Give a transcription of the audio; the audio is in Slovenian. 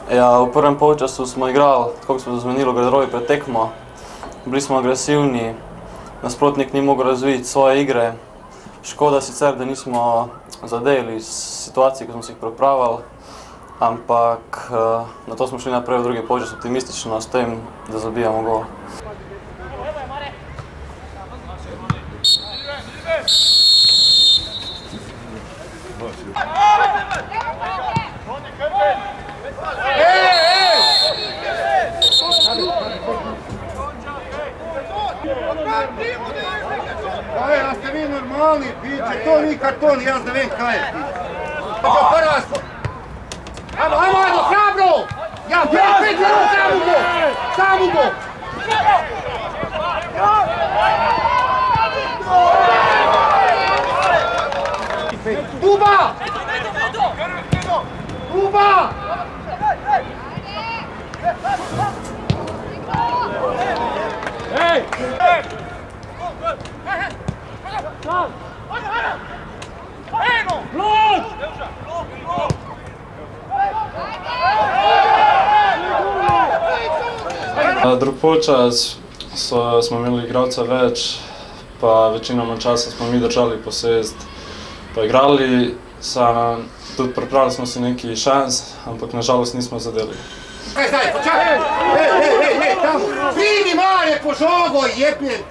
Ja, v prvem polčasu smo igrali, kako smo zmenili v garderobi pred tekmo. Bili smo agresivni, nasprotnik ni mogel razviti svoje igre. Škoda sicer, da nismo zadeli iz situacij, ko smo si jih pripravili, ampak na to smo šli naprej v drugi polčas optimistično s tem, da zabijamo gol. A ste vi normalni, biće, to ni karton, ja ne vem kaj je. Ajmo, hrabro! Ja, 5 minut, samo go! Tuba! Tuba! Hej! Drug polčas smo imeli igralca več, pa večinoma časa smo mi držali posest, pa igrali, tudi pripravili smo si neki šans, ampak nažalost nismo zadeli. Kaj zdaj, počakaj! Hej, tamo! Pridi mare po žogo, jebnjen!